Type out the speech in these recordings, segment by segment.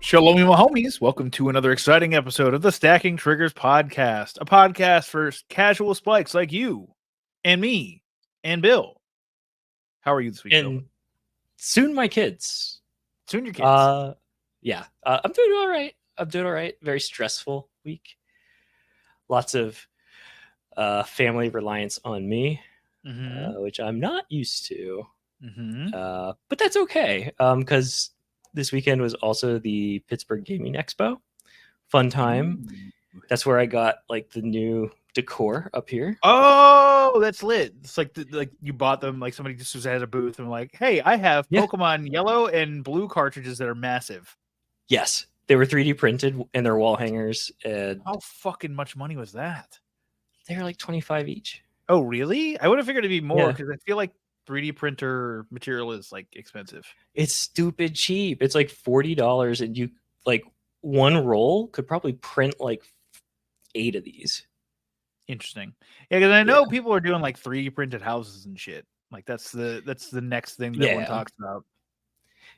Shalom, my homies. Welcome to another exciting episode of the Stacking Triggers podcast, a podcast for casual spikes like you and me and Bill. How are you this week, Bill? And soon my kids. Soon your kids. Yeah. I'm doing all right. Very stressful week. Lots of family reliance on me, which I'm not used to. But that's okay, because this weekend was also the Pittsburgh Gaming Expo. Fun time. That's where I got like the new decor up here. Oh, that's lit. It's like you bought them, like somebody just was at a booth and like, hey, I have Pokemon yellow and blue cartridges that are massive. Yes, they were 3D printed and they're wall hangers. And how fucking much money was that? They were like $25 each. Oh, really? I would have figured it'd be more because I feel like 3D printer material is like expensive. It's stupid cheap. It's like $40, and you like one roll could probably print like 8 of these. Interesting. Yeah, because I know people are doing like 3D printed houses and shit. Like that's the next thing that one talks about.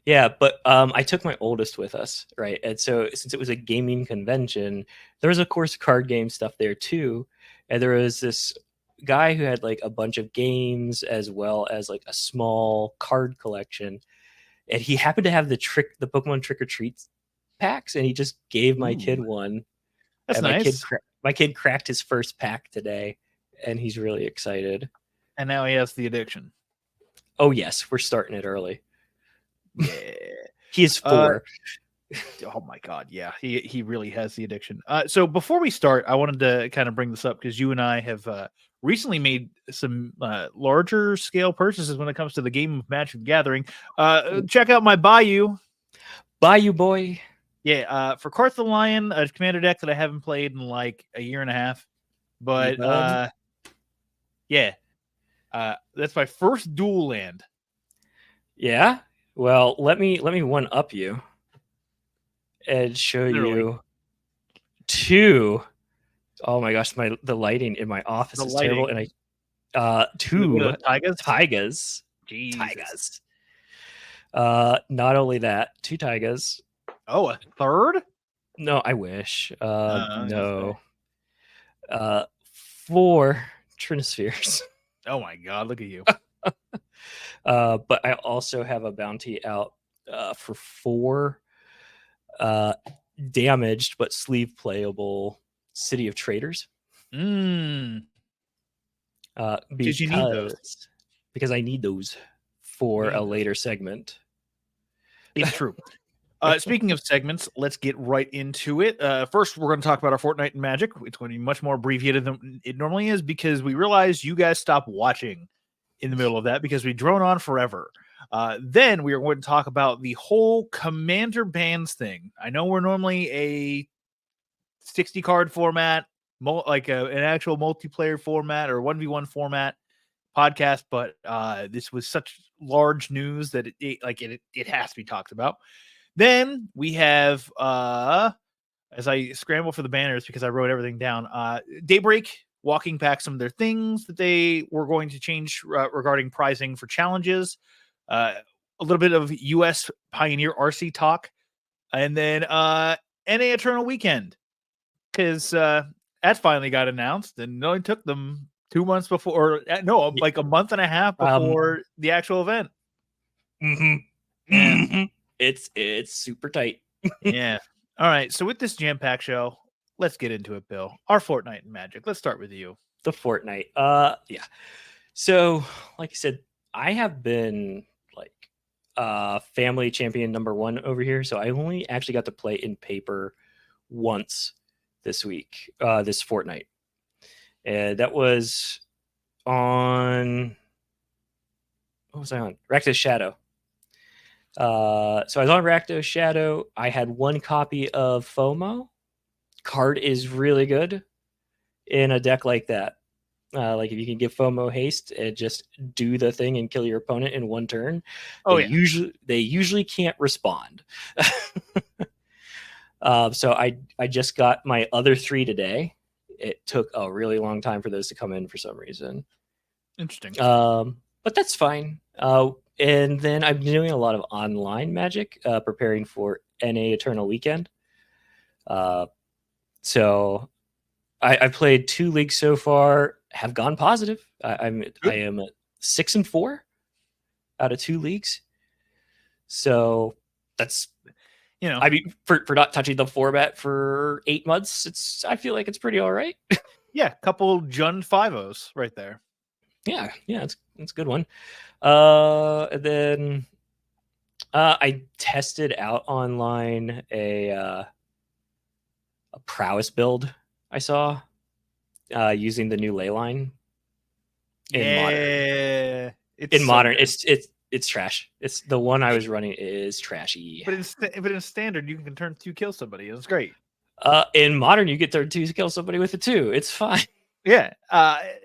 Yeah, but I took my oldest with us, right? And so since it was a gaming convention, there was of course card game stuff there too, and there was this guy who had like a bunch of games as well as like a small card collection, and he happened to have the Pokemon Trick or Treat packs, and he just gave my kid one. That's nice. My kid cracked his first pack today, and he's really excited. And now he has the addiction. Oh yes, we're starting it early. Yeah, he is 4. Oh my god, yeah, he really has the addiction. So before we start, I wanted to kind of bring this up because you and I have recently made some larger scale purchases when it comes to the game of Magic the Gathering. Check out my Bayou boy. Yeah, for Karth the Lion, a commander deck that I haven't played in like a year and a half. But that's my first dual land. Yeah. Well, let me one up you and show you 2. Oh my gosh, the lighting in my office is terrible, and I 2 Taigas. Jesus. Not only that, 2 Taigas. Oh, a third? No, I wish. No. 4 Trinispheres. Oh my god, look at you. But I also have a bounty out for 4 damaged but sleeve playable City of Traders. Because you need those. Because I need those for a later segment. It's true. Speaking of segments, let's get right into it. First, we're going to talk about our Fortnite in Magic. It's going to be much more abbreviated than it normally is because we realized you guys stopped watching in the middle of that because we drone on forever. Then we are going to talk about the whole commander bans thing. I know we're normally a 60 card format, like an actual multiplayer format or 1v1 format podcast, but this was such large news that it has to be talked about. Then we have, as I scramble for the banners because I wrote everything down, Daybreak walking back some of their things that they were going to change regarding pricing for challenges, a little bit of U.S. Pioneer RC talk, and then NA Eternal Weekend, because that finally got announced, and it only took them 2 months before, like a month and a half before the actual event. It's super tight. Yeah. All right. So with this jam-packed show, let's get into it, Bill. Our Fortnite in Magic. Let's start with you. The Fortnite. Yeah. So, like I said, I have been like family champion number 1 over here. So I only actually got to play in paper once this week, this Fortnite. And that was on, what was I on? Rakdos Shadow. So I was on Rakdos Shadow. I had 1 copy of FOMO. Card is really good in a deck like that. Like if you can give FOMO haste and just do the thing and kill your opponent in 1 turn, they usually can't respond. So I just got my other 3 today. It took a really long time for those to come in for some reason. Interesting. But that's fine. And then I'm doing a lot of online Magic, preparing for NA Eternal Weekend. So I played 2 leagues so far, have gone positive. I am at 6-4 out of 2 leagues. So that's, I mean, for not touching the format for 8 months, I feel like it's pretty all right. Yeah, couple Jund 5-0s right there. Yeah, it's a good one. And then I tested out online a prowess build I saw using the new ley line in modern. It's trash. It's the one I was running is trashy. But in standard, you can turn 2 kill somebody. It's great. In modern, you get turn 2 kill somebody with a 2. It's fine. Yeah,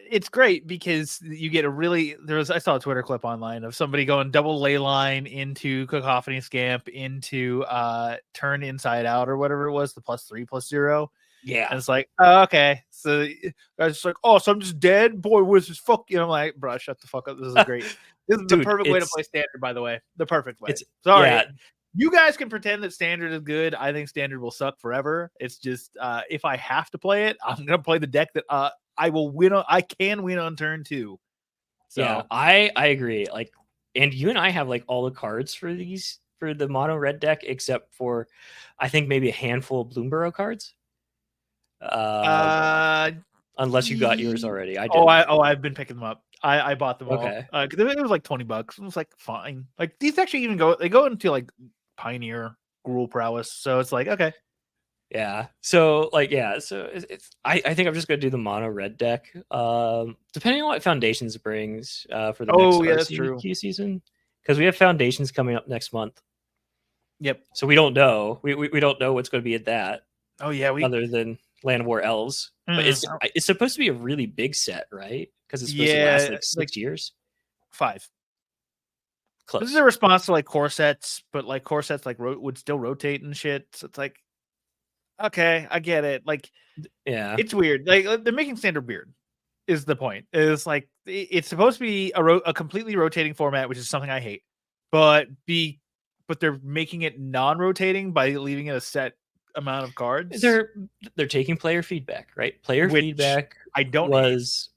it's great because you get a really. I saw a Twitter clip online of somebody going double ley line into Cacophony Scamp into turn inside out or whatever it was, the +3/+0. Yeah, and it's like, oh, okay. So guys just like, oh, so I'm just dead, boy. Wizards, fuck you. I'm like, bro, shut the fuck up. This is great. This is the perfect way to play standard, by the way. The perfect way. Sorry. Yeah. You guys can pretend that standard is good. I think standard will suck forever. It's just if I have to play it, I'm gonna play the deck that I will win on. I can win on turn 2. So yeah, I agree. Like, and you and I have like all the cards for the mono red deck, except for I think maybe a handful of Bloomburrow cards. Unless you got yours already. I did. I've been picking them up. I bought them all. It was like $20. It was like fine. Like these actually even go into like Pioneer Gruul Prowess. So it's like, okay. Yeah. So like, yeah. So I think I'm just gonna do the mono red deck. Depending on what Foundations brings for the next RCQ season, because we have Foundations coming up next month. Yep. So we don't know. We don't know what's going to be at that. Oh yeah. Other than Land of War Elves, but it's supposed to be a really big set, right? Because it's supposed to last like 6 years. 5. Close. This is a response to like core sets, but like core sets like would still rotate and shit. So it's like, okay, I get it. Like, yeah, it's weird. Like they're making standard weird. Is the point? It's like it's supposed to be a completely rotating format, which is something I hate. But they're making it non-rotating by leaving it a set amount of cards. They're taking player feedback, right? Player feedback I don't was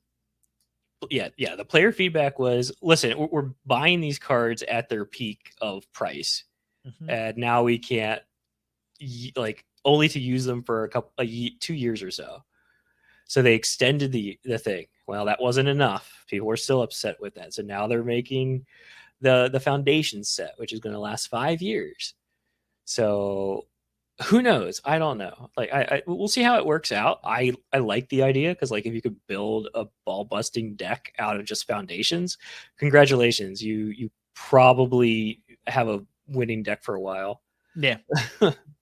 hate. Yeah. The player feedback was, listen, we're buying these cards at their peak of price, and now we can't like only to use them for 2 years or so. So they extended the thing. Well, that wasn't enough. People were still upset with that. So now they're making the Foundation set, which is going to last 5 years. So who knows? I don't know. Like we'll see how it works out. I like the idea because like if you could build a ball busting deck out of just Foundations, congratulations. You probably have a winning deck for a while. Yeah.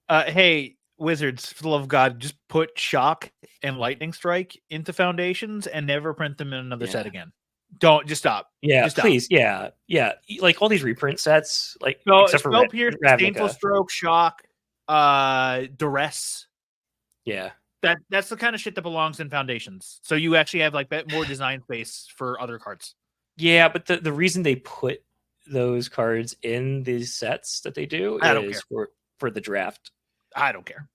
Hey, Wizards, for the love of God, just put Shock and Lightning Strike into Foundations and never print them in another set again. Don't just stop. Yeah, just please. Stop. Yeah. Like all these reprint sets, like except for Pierce, Painful Stroke, Shock, Duress. Yeah. That's the kind of shit that belongs in Foundations. So you actually have like more design space for other cards. Yeah, but the reason they put those cards in these sets that they do is for the draft. I don't care.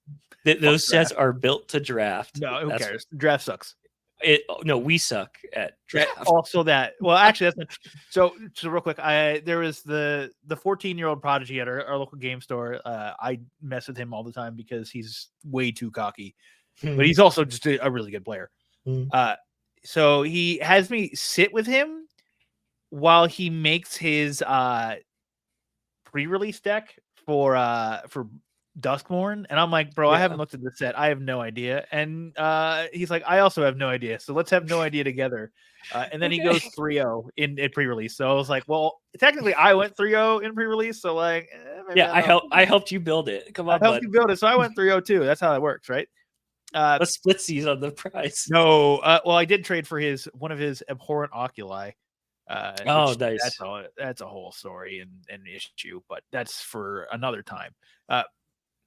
Those sets are built to draft. No, who cares? Draft sucks. We suck at draft. Also that. Well, actually, that's not, so real quick. There was the 14-year-old prodigy at our local game store. I mess with him all the time because he's way too cocky, but he's also just a really good player. So he has me sit with him while he makes his pre-release deck for Duskmourn, and I'm like, bro, I haven't looked at the set. I have no idea. And he's like, I also have no idea. So let's have no idea together. And then he goes 3-0 in pre-release. So I was like, well, technically I went 3-0 in pre-release. So like, I helped you build it. Come on, I helped you build it. So I went 3-0 too. That's how it works, right? Let's split these on the price. No, well, I did trade for one of his abhorrent oculi. Nice. That's a whole story and an issue, but that's for another time.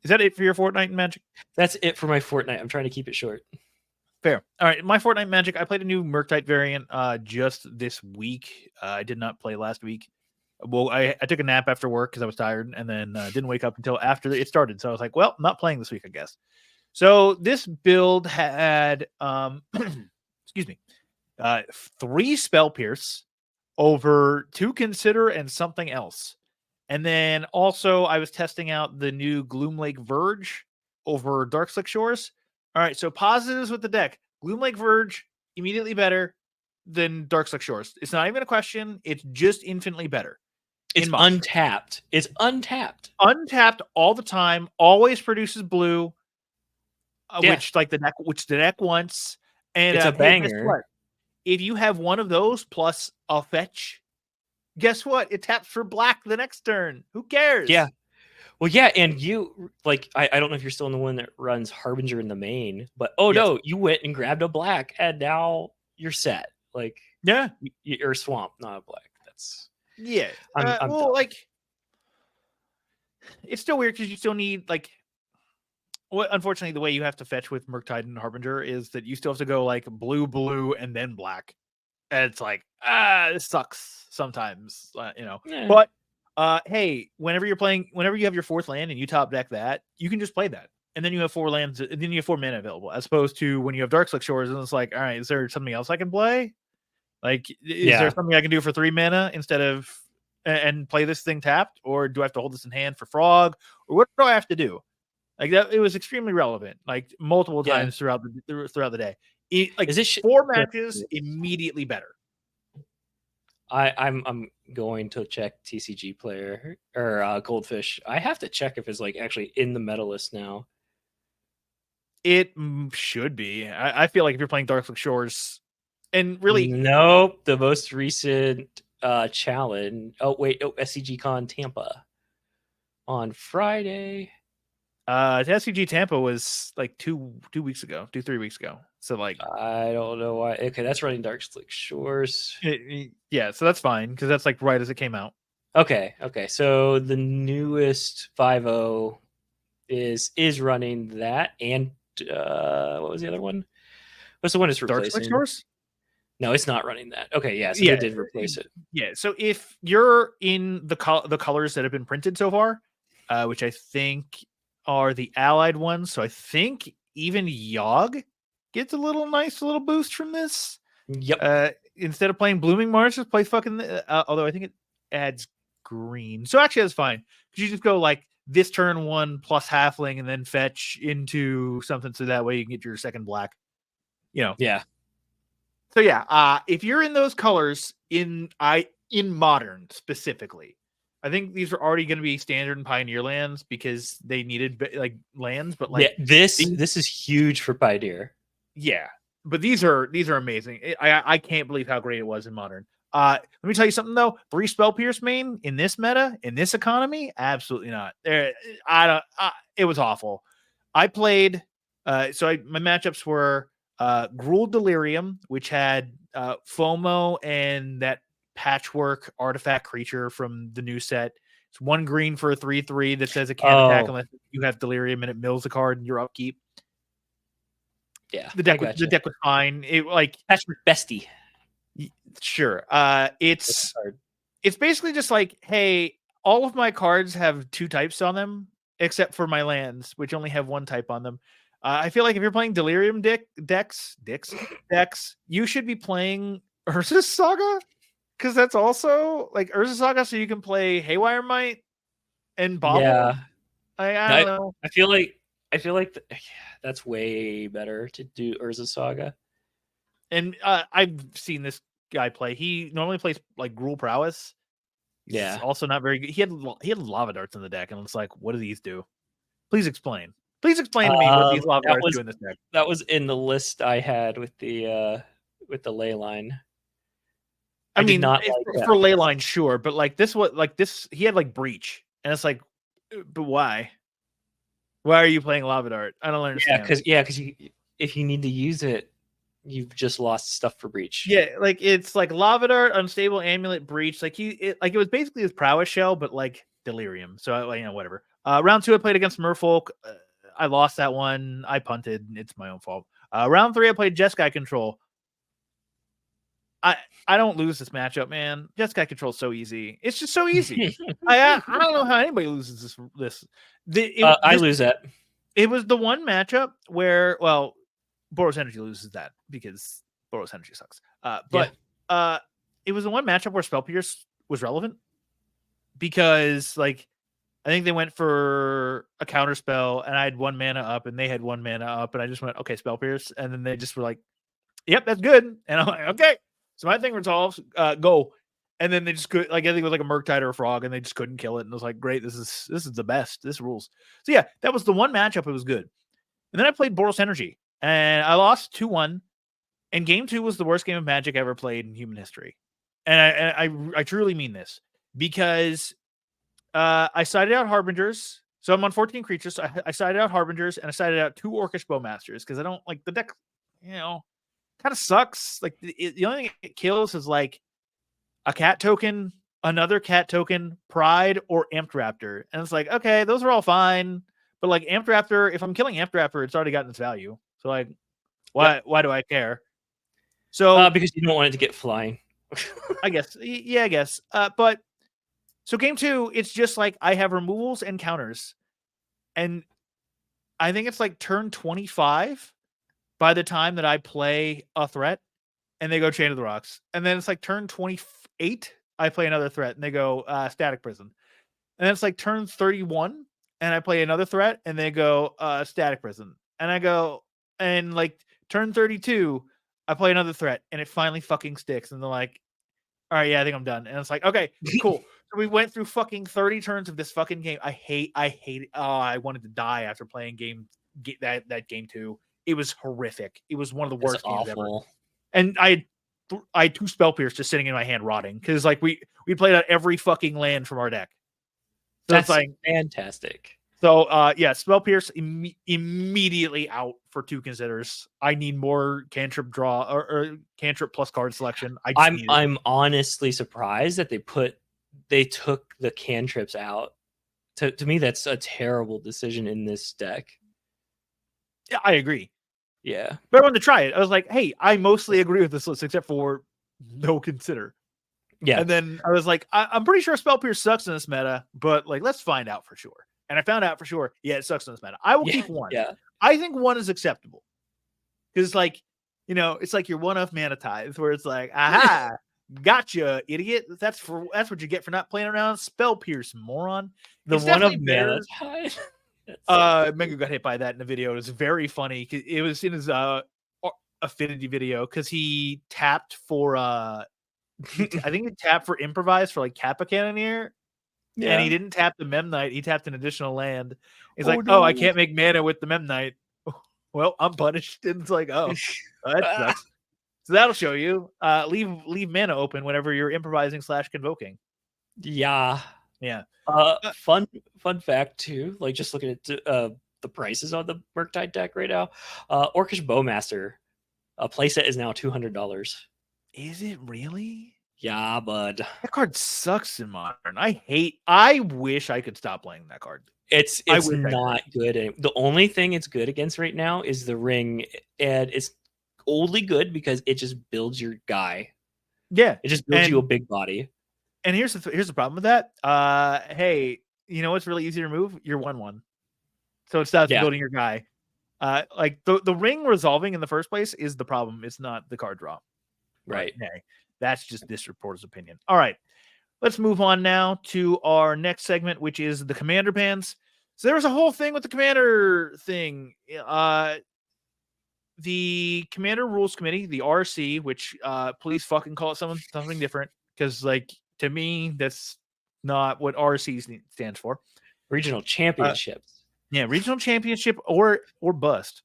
Is that it for your Fortnite and Magic? That's it for my Fortnite. I'm trying to keep it short. Fair. All right. My Fortnite Magic, I played a new Murktide variant just this week. I did not play last week. Well, I took a nap after work because I was tired, and then didn't wake up until after it started. So I was like, well, I'm not playing this week, I guess. So this build had, excuse me, 3 Spell Pierce over 2 Consider and something else. And then also I was testing out the new Gloomlake Verge over Darkslick Shores. All right, so positives with the deck. Gloomlake Verge, immediately better than Darkslick Shores. It's not even a question. It's just infinitely better. It's untapped. It's untapped. Untapped all the time. Always produces blue, which the deck wants. And it's a banger. Guess what? If you have one of those plus a fetch, guess what? It taps for black the next turn. Who cares? Yeah. Well, yeah, and you like I don't know if you're still in the one that runs Harbinger in the main, but no, you went and grabbed a black, and now you're set. Like, yeah, you're a swamp, not a black. That's I'm like, it's still weird because you still need like. Well, unfortunately, the way you have to fetch with Murktide and Harbinger is that you still have to go like blue, and then black. And it's like, this sucks sometimes, Yeah. But hey, whenever you have your 4th land and you top deck that, you can just play that. And then you have 4 lands, and then you have 4 mana available, as opposed to when you have Darkslick Shores, and it's like, all right, is there something else I can play? Like, is there something I can do for 3 mana instead of and play this thing tapped? Or do I have to hold this in hand for Frog? Or what do I have to do? Like that, it was extremely relevant, like multiple times throughout the day. Is this 4 matches immediately better? I'm going to check TCG Player or Goldfish. I have to check if it's like actually in the meta list now. It should be. I feel like if you're playing Darkslick Shores, and really, nope. The most recent challenge. SCG Con Tampa on Friday. SCG Tampa was like 3 weeks ago. So like, I don't know why. Okay, that's running Darkslick Shores. Yeah, so that's fine because that's like right as it came out. Okay. So the newest 5.0 is running that, and what was the other one? What's the one it's replacing? Darkslick Shores? No, it's not running that. Okay, so they did replace it. Yeah, so if you're in the colors that have been printed so far, which I think are the allied ones, so I think even Yogg gets a nice little boost from this. Yep. Instead of playing Blooming Marsh, just play fucking. Although I think it adds green, so actually that's fine because you just go like this turn 1 plus halfling and then fetch into something, so that way you can get your second black. Yeah. So if you're in those colors in Modern specifically, I think these are already going to be standard in Pioneer lands because they needed like lands. But like, this is huge for Pioneer. Yeah, but these are amazing. I can't believe how great it was in Modern. Let me tell you something though. 3 Spell Pierce main in this meta, in this economy, absolutely not. It was awful. I played. My matchups were Gruul Delirium, which had FOMO and that patchwork artifact creature from the new set. It's 1 green for a 3/3 that says it can't attack unless you have Delirium and it mills a card in your upkeep. Yeah, the deck was fine. It like patchwork bestie. Sure. It's basically just like, hey, all of my cards have 2 types on them, except for my lands, which only have 1 type on them. I feel like if you're playing Delirium decks, you should be playing Urza's Saga, because that's also like Urza's Saga, so you can play Haywire Might and Bobble. Yeah. I don't know. I feel like that's way better to do Urza's Saga. And I've seen this guy play. He normally plays like Gruul Prowess. He's also not very good. He had Lava Darts in the deck, and it's like, what do these do? Please explain. Please explain to me what these Lava Darts do in this deck. That was in the list I had with the ley line. I mean, for ley line, sure, but like this, he had like Breach, and it's like, but why? Why are you playing Lava Dart? I don't understand. Because if you need to use it, you've just lost stuff for Breach. Yeah, like it's like Lava Dart, Unstable Amulet, Breach. Like it was basically his Prowess shell, but like Delirium. So whatever. Round 2, I played against Merfolk. I lost that one. I punted. It's my own fault. Round 3, I played Jeskai Control. I don't lose this matchup, man. Jeskai control's so easy. It's just so easy. I don't know how anybody loses this. I lose that. It was the one matchup where, well, Boros Energy loses that because Boros Energy sucks. But it was the one matchup where Spell Pierce was relevant because, like, I think they went for a counter spell, and I had 1 mana up, and they had 1 mana up, and I just went, okay, Spell Pierce, and then they just were like, yep, that's good, and I'm like, okay, so my thing resolves, go, and then they just could, like, I think it was like a Murktide or a Frog, and they just couldn't kill it, and I was like, great, this is the best, this rules. So yeah, that was the one matchup, it was good, and then I played Boros Energy, and I lost 2-1, and game 2 was the worst game of Magic I ever played in human history, and I truly mean this, because I sided out Harbingers. So I'm on 14 creatures. So I sided out Harbingers and I sided out 2 Orcish Bowmasters because I don't like the deck, kind of sucks. Like the only thing it kills is like a cat token, another cat token, Pride, or Amped Raptor. And it's like, okay, those are all fine. But like Amped Raptor, if I'm killing Amped Raptor, it's already gotten its value. So like, why do I care? So because you don't want it to get flying. I guess. Yeah, I guess. But so game 2, it's just like I have removals and counters. And I think it's like turn 25 by the time that I play a threat and they go Chain of the Rocks. And then it's like turn 28, I play another threat and they go Static Prison. And then it's like turn 31 and I play another threat and they go Static Prison. And I go, and like turn 32, I play another threat and it finally fucking sticks. And they're like, all right, yeah, I think I'm done. And it's like, okay, cool. So we went through fucking 30 turns of this fucking game. I hate it. Oh, I wanted to die after playing that game 2. It was horrific. It was one of the worst games ever. And I had 2 Spell Pierce just sitting in my hand rotting because like we played out every fucking land from our deck. So that's like fantastic. So yeah, Spell Pierce immediately out for 2 considers. I need more cantrip draw or cantrip plus card selection. I'm honestly surprised that they took the cantrips out. To me, that's a terrible decision in this deck. Yeah, I agree. Yeah, but I wanted to try it. I was like, hey, I mostly agree with this list except for no consider. Yeah, and then I was like, I'm pretty sure Spell Pierce sucks in this meta, but like, let's find out for sure. And I found out for sure, yeah, it sucks in this meta. I will keep 1. Yeah, I think 1 is acceptable because, like, it's like your 1-off Mana Tithe, where it's like, aha, gotcha, idiot. That's what you get for not playing around Spell Pierce, moron. The 1-off Mana Tithe. Mengu got hit by that in the video. It was very funny. It was in his affinity video because he tapped for I think he tapped for Improvise for like Kappa Cannoneer. Yeah. And he didn't tap the Memnite. He tapped an additional land. He's like, no. Oh, I can't make mana with the Memnite. Well, I'm punished. And it's like, oh, that sucks. So that'll show you. Leave mana open whenever you're improvising / convoking. Yeah. Yeah. Fun fact too. Like just looking at the prices on the Murktide deck right now. Orcish Bowmaster, a playset is now $200. Is it really? Yeah, bud. That card sucks in Modern. I wish I could stop playing that card. It's not good. The only thing it's good against right now is the ring, and it's only good because it just builds your guy. Yeah, it just builds you a big body. And here's the problem with that. Hey, you know what's really easy to remove? Your 1/1. So it stops building your guy. Like the ring resolving in the first place is the problem. It's not the card draw. Right. Hey, that's just this reporter's opinion. All right. Let's move on now to our next segment, which is the commander bans. So there was a whole thing with the commander thing. The Commander Rules Committee, the RC, which please fucking call it something different, because like to me that's not what RC stands for. Regional championships. Yeah, regional championship or bust.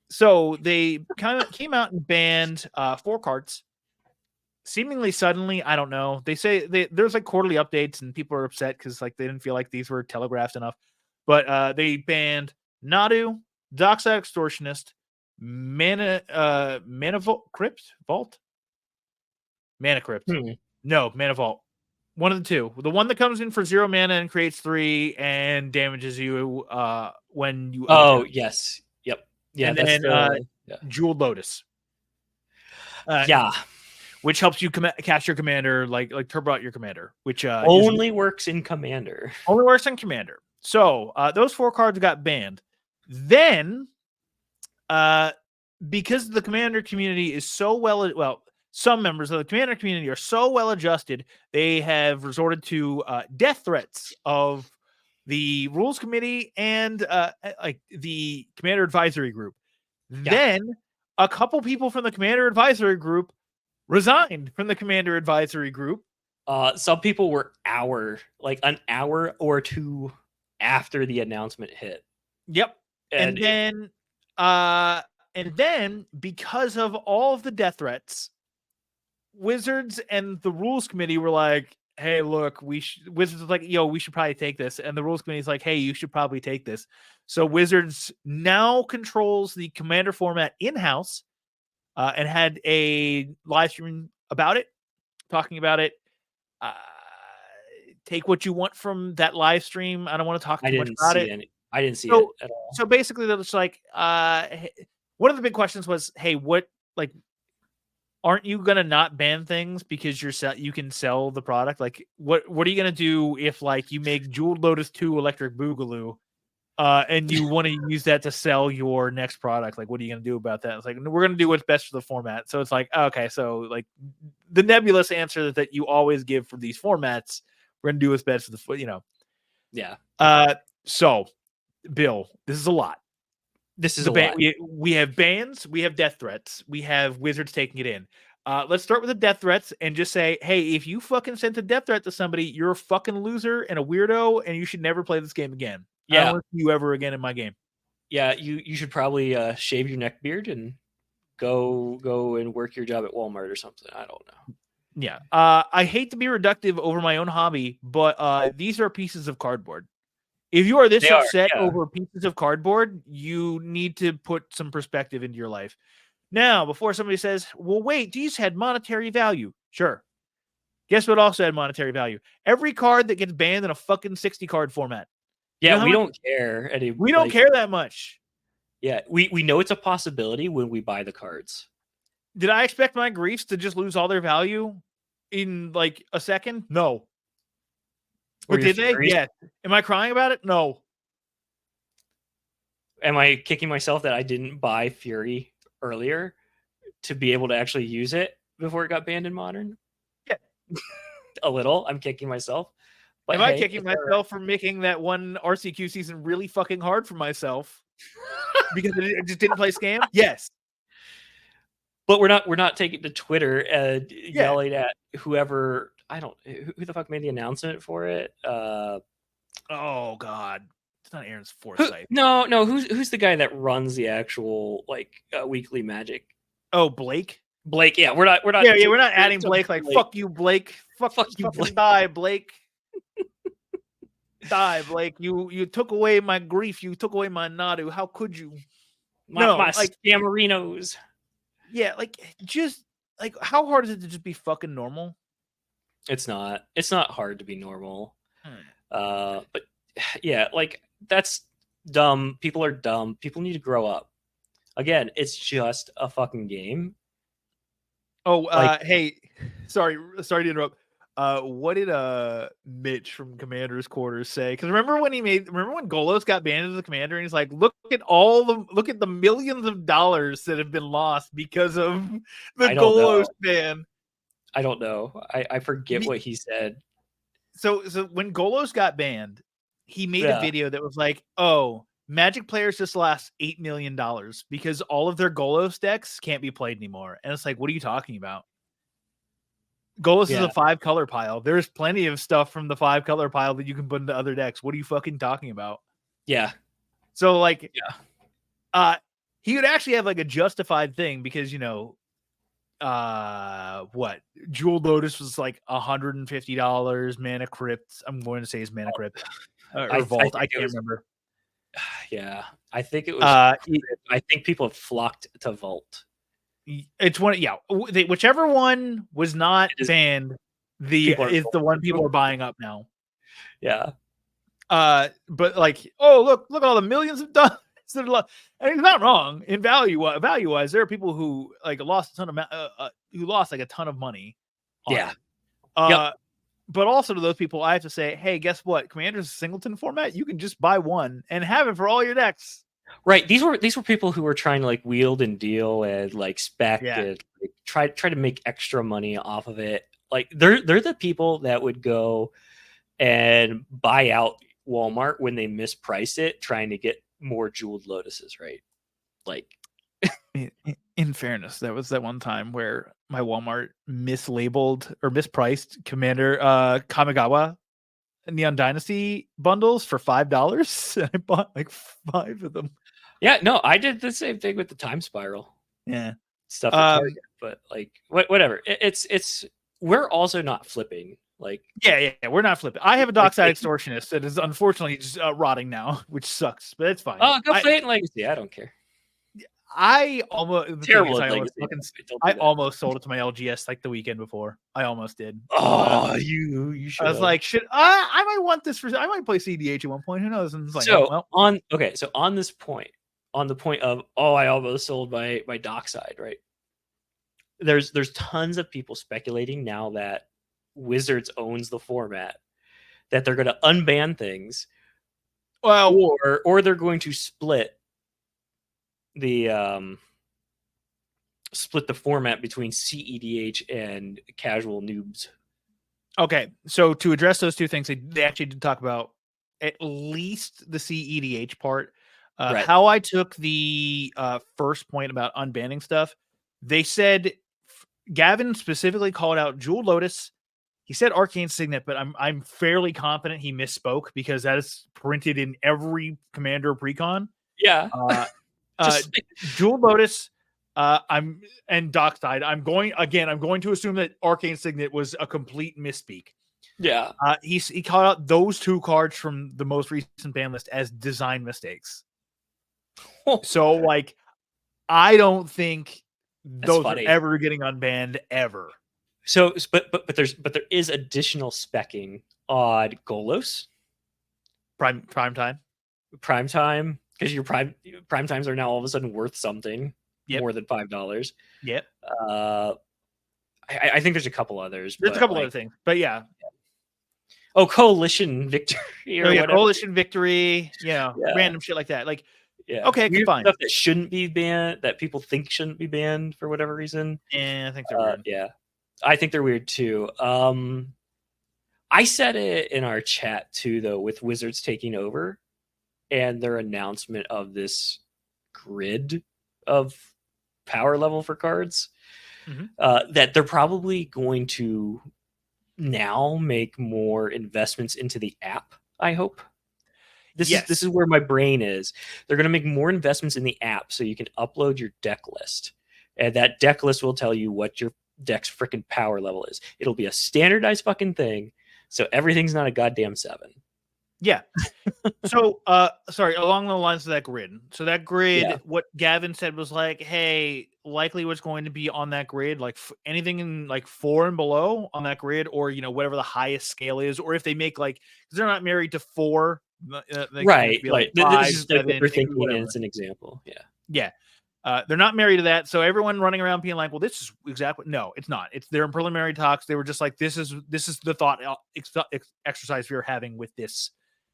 So they kind of came out and banned 4 cards. Seemingly suddenly, I don't know. They say there's like quarterly updates and people are upset because like they didn't feel like these were telegraphed enough. But they banned Nadu, Dockside Extortionist, Mana Crypt? Mana Crypt. No, Mana Vault. One of the 2. The one that comes in for 0 mana and creates 3 and damages you when you. Oh, yes. Yep. Yeah. And then Jeweled Lotus. Yeah. which helps you cast your commander, like turbo out your commander, which only works in Commander. Only works in Commander. So those 4 cards got banned. Then, because the Commander community is so well, some members of the Commander community are so well adjusted, they have resorted to death threats of the Rules Committee and like the Commander Advisory Group. Yeah. Then a couple people from the Commander Advisory Group resigned from the Commander Advisory Group. Some people were an hour or 2 after the announcement hit. Yep. And then because of all of the death threats, Wizards and the Rules Committee were like, hey, look, Wizards was like, yo, we should probably take this. And the Rules Committee is like, hey, you should probably take this. So Wizards now controls the Commander format in-house and had a live stream about it, talking about it. Take what you want from that live stream. I don't want to talk too much about it. I didn't see it at all. So basically, they're just like, one of the big questions was, hey, aren't you gonna not ban things because you can sell the product? Like, what are you gonna do if you make Jeweled Lotus 2 Electric Boogaloo, and you want to use that to sell your next product? Like, what are you gonna do about that? It's like, we're gonna do what's best for the format. So it's like, okay, so the nebulous answer that you always give for these formats, we're gonna do what's best for the Yeah. So, Bill, this is a lot. This is a lot. We have bans, we have death threats, we have Wizards taking it in. Let's start with the death threats and just say, hey, if you fucking sent a death threat to somebody, you're a fucking loser and a weirdo, and you should never play this game again. Yeah. I don't want you ever again in my game. Yeah, you should probably shave your neck beard and go and work your job at Walmart or something. I don't know. Yeah. I hate to be reductive over my own hobby, but these are pieces of cardboard. If you are this upset over pieces of cardboard, you need to put some perspective into your life. Now, before somebody says, well, wait, these had monetary value. Sure. Guess what also had monetary value? Every card that gets banned in a fucking 60-card format. Yeah, we don't care. We don't care that much. Yeah, we know it's a possibility when we buy the cards. Did I expect my griefs to just lose all their value in a second? No. But did they? Yes. Am I crying about it? No. Am I kicking myself that I didn't buy Fury earlier to be able to actually use it before it got banned in Modern? Yeah. A little. I'm kicking myself. But am I kicking myself for making that one RCQ season really fucking hard for myself because it just didn't play Scam? Yes. But we're not taking to Twitter and yelling at whoever. I don't who the fuck made the announcement for it. Oh God, it's not Aaron's foresight. No. Who's the guy that runs the actual weekly Magic? Oh, Blake. Yeah, we're not. Yeah, we're not adding Blake. Fuck you, Blake. Fuck you, Blake. Die, Blake. Die, Blake. You took away my grief. You took away my Nadu. How could you? My Scamarinos. Yeah, how hard is it to just be fucking normal? It's not. It's not hard to be normal. But yeah, that's dumb. People are dumb. People need to grow up. Again, it's just a fucking game. Oh, hey, sorry to interrupt. What did Mitch from Commander's Quarters say? Because remember when Golos got banned as the commander, and he's like, look at the millions of dollars that have been lost because of the Golos ban. I don't know. I forget what he said. So when Golos got banned, he made a video that was like, oh, Magic players just lost $8 million because all of their Golos decks can't be played anymore. And it's like, what are you talking about? Golos is a 5-color pile. There's plenty of stuff from the 5-color pile that you can put into other decks. What are you fucking talking about? Yeah. So he would actually have a justified thing because, what Jeweled Lotus was $150. Mana Crypt, I'm going to say is Mana Crypt or Vault. I can't remember. Yeah, I think it was. I think people have flocked to Vault. It's one. Yeah, whichever one was not banned, is the one people are buying up now. Yeah. But oh look at all the millions of dollars. considered a lot. And he's not wrong in value wise. There are people who like lost a ton of who lost like a ton of money on Yeah. it. Yep. But also to those people, I have to say, hey, guess what? Commander's singleton format. You can just buy one and have it for all your decks. Right. These were people who were trying to like wield and deal and like spec and like, try to make extra money off of it. Like they're the people that would go and buy out Walmart when they misprice it, trying to get more jeweled lotuses, right? Like, in fairness, that was that one time where my Walmart mislabeled or mispriced Commander Kamigawa Neon Dynasty bundles for $5. And I bought like 5 of them. yeah, no, I did the same thing with the time spiral. Yeah, Stuff at Target, but like whatever. It's we're also not flipping. Like yeah, we're not flipping. I have a dockside extortionist that is unfortunately just rotting now, which sucks, but it's fine. Oh, go play it in Legacy. I don't care. I almost Terrible. I almost sold it to my LGS like the weekend before. I almost did. Oh, you should. I was like, shit. I might want this for. I might play CDH at one point. Who knows? And it's like, so well, so on this point, on the point of I almost sold my dockside, right? There's tons of people speculating now that Wizards owns the format that they're going to unban things, well, or they're going to split the format between CEDH and casual noobs. Okay, so to address those two things, they actually did talk about at least the CEDH part. Right. How I took the first point about unbanning stuff, they said Gavin specifically called out Jewel Lotus. He said Arcane Signet, but I'm fairly confident he misspoke because that is printed in every Commander precon. Yeah. Jewel Lotus, and Dockside. I'm going to assume that Arcane Signet was a complete misspeak. Yeah. He called out those 2 cards from the most recent ban list as design mistakes. So like, I don't think those are ever getting unbanned ever. So, but there is additional specking on Golos, prime time, because your prime times are now all of a sudden worth something more than $5. Yep. I think there's a couple others. There's a couple other things, but yeah. Oh, Coalition Victory. Coalition Victory. Random shit like that. Like, okay, fine. Stuff that shouldn't be banned, that people think shouldn't be banned for whatever reason. Yeah, I think they're weird. Yeah, I think they're weird too. I said it in our chat too, though, with Wizards taking over and their announcement of this grid of power level for cards, that they're probably going to now make more investments into the app. I hope. This is where my brain is. They're going to make more investments in the app so you can upload your deck list, and that deck list will tell you what your deck's freaking power level is. It'll be a standardized fucking thing, so everything's not a goddamn 7. Yeah. So, sorry, along the lines of that grid. So that grid, what Gavin said was like, hey, likely what's going to be on that grid, like anything in like 4 and below on that grid, or whatever the highest scale is, or if they make like, because they're not married to 4, right? Like 5, this is like 7, what we're thinking, whatever. and it's an example. Yeah. They're not married to that, so everyone running around being like, "Well, this is exactly." No, it's not. They're in preliminary talks. They were just like, "This is the thought exercise we are having with this."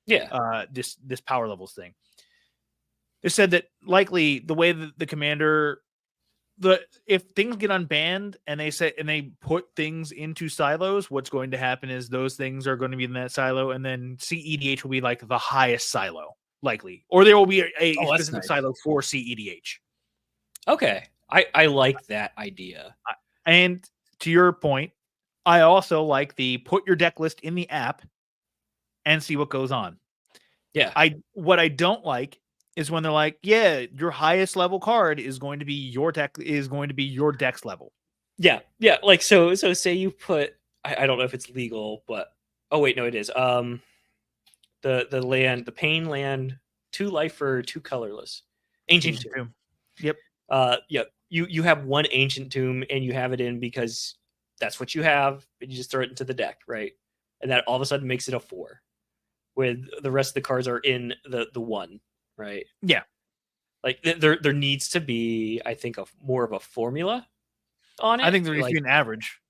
This power levels thing. They said that likely the way that the commander, if things get unbanned and they put things into silos, what's going to happen is those things are going to be in that silo, and then CEDH will be like the highest silo likely, or there will be a specific silo for CEDH. Okay, I like that idea. And to your point, I also like the put your deck list in the app and see what goes on. Yeah. What I don't like is when they're like, yeah, your highest level card is going to be your deck's level. Yeah. Yeah. Like, so say you put, I don't know if it's legal, but, oh wait, no, it is. The Pain land, 2 life for 2 colorless. Ancient Tomb. Yep. You have 1 Ancient Tomb and you have it in because that's what you have, and you just throw it into the deck, right? And that all of a sudden makes it a 4. With the rest of the cards are in the 1, right? Yeah. Like there needs to be, I think, more of a formula on I it. think there needs to Like, be an average.